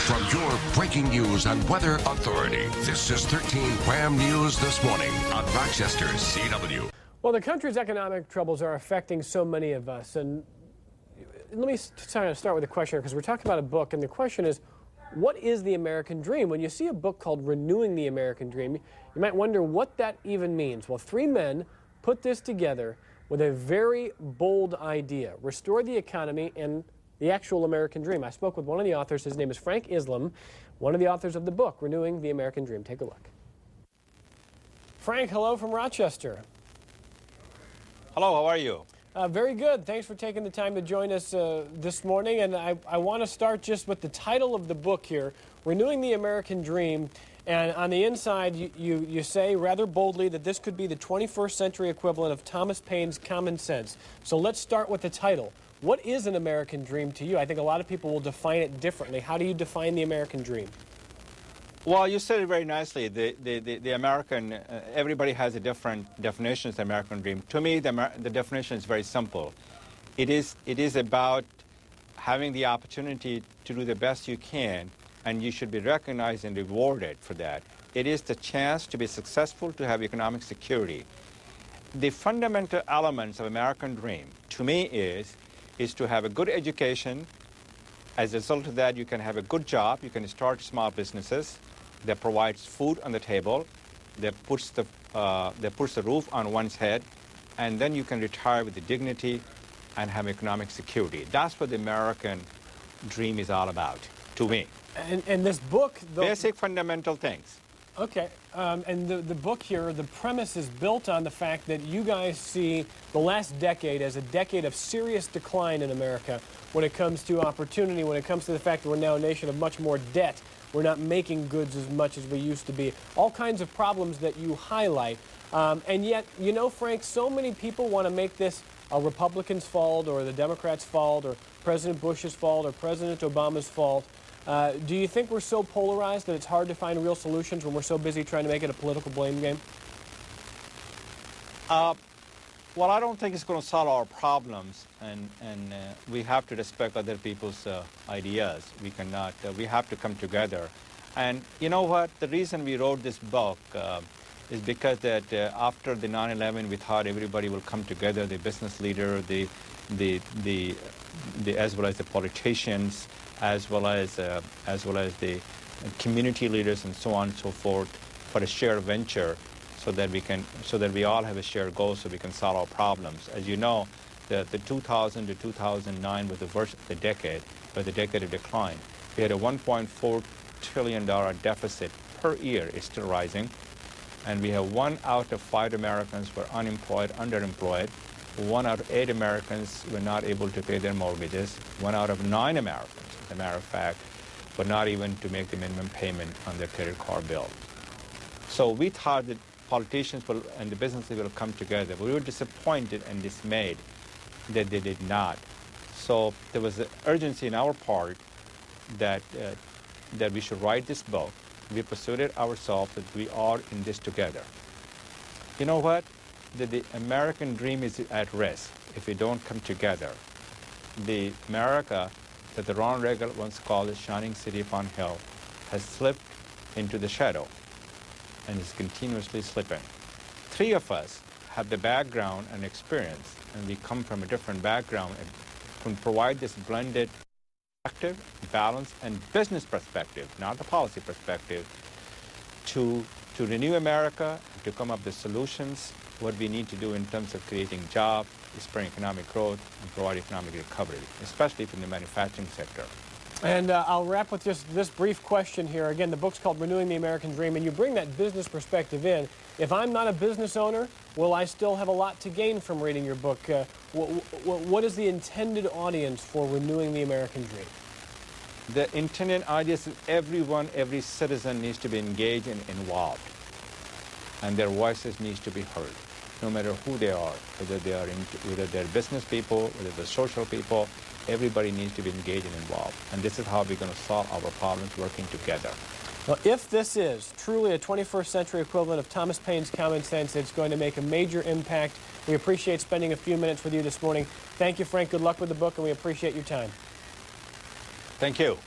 From your breaking news and weather authority, this is 13 Wham News This Morning on Rochester's CW. Well, the country's economic troubles are affecting so many of us. And let me start with a question here, because we're talking about a book, and the question is, what is the American dream? When you see a book called Renewing the American Dream, you might wonder what that even means. Well, three men put this together with a very bold idea: restore the economy and the actual American dream. I spoke with one of the authors. His name is Frank Islam, one of the authors of the book, Renewing the American Dream. Take a look. Frank, hello from Rochester. Hello, how are you? Very good. Thanks for taking the time to join us this morning. And I want to start just with the title of the book here, Renewing the American Dream. And on the inside, you say rather boldly that this could be the 21st century equivalent of Thomas Paine's Common Sense. So let's start with the title. What is an American dream to you? I think a lot of people will define it differently. How do you define the American dream? Well, you said it very nicely. The American, everybody has a different definition of the American dream. To me, the definition is very simple. It is about having the opportunity to do the best you can, and you should be recognized and rewarded for that. It is the chance to be successful, to have economic security. The fundamental elements of American dream, to me, is to have a good education. As a result of that, you can have a good job. You can start small businesses that provides food on the table, that puts the roof on one's head, and then you can retire with the dignity and have economic security. That's what the American dream is all about, to me. And this book... Basic fundamental things. Okay, and the book here, the premise is built on the fact that you guys see the last decade as a decade of serious decline in America when it comes to opportunity, when it comes to the fact that we're now a nation of much more debt. We're not making goods as much as we used to be. All kinds of problems that you highlight. And yet, you know, Frank, so many people want to make this a Republican's fault or the Democrats' fault or President Bush's fault or President Obama's fault. Do you think we're so polarized that it's hard to find real solutions when we're so busy trying to make it a political blame game? Well, I don't think it's going to solve our problems, and we have to respect other people's ideas. We cannot, we have to come together. And you know what? The reason we wrote this book is because that after the 9/11, we thought everybody will come together, the business leader, as well as the politicians, as well as the community leaders and so on and so forth, for a shared venture, so that we all have a shared goal, so we can solve our problems. As you know, the 2000 to 2009 was the decade of decline. We had a $1.4 trillion deficit per year. It's still rising, and we have 1 out of 5 Americans were unemployed, underemployed. 1 out of 8 Americans were not able to pay their mortgages. 1 out of 9 Americans, as a matter of fact, were not even to make the minimum payment on their credit card bill. So we thought that politicians and the businesses will come together. We were disappointed and dismayed that they did not. So there was an urgency in our part that we should write this book. We pursued it ourselves, that we are in this together. You know what? The American dream is at risk if we don't come together. The America that the Ronald Reagan once called the shining city upon hill has slipped into the shadow and is continuously slipping. 3 of us have the background and experience, and we come from a different background and can provide this blended perspective, balance, and business perspective, not the policy perspective, to renew America, to come up with solutions, what we need to do in terms of creating jobs, spurring economic growth, and provide economic recovery, especially from the manufacturing sector. And I'll wrap with just this brief question here. Again, the book's called Renewing the American Dream, and you bring that business perspective in. If I'm not a business owner, will I still have a lot to gain from reading your book? What is the intended audience for Renewing the American Dream? The intended audience is everyone, every citizen needs to be engaged and involved, and their voices need to be heard, no matter who they are, whether they're business people, whether they're social people. Everybody needs to be engaged and involved. And this is how we're going to solve our problems, working together. Well, if this is truly a 21st century equivalent of Thomas Paine's Common Sense, it's going to make a major impact. We appreciate spending a few minutes with you this morning. Thank you, Frank. Good luck with the book, and we appreciate your time. Thank you.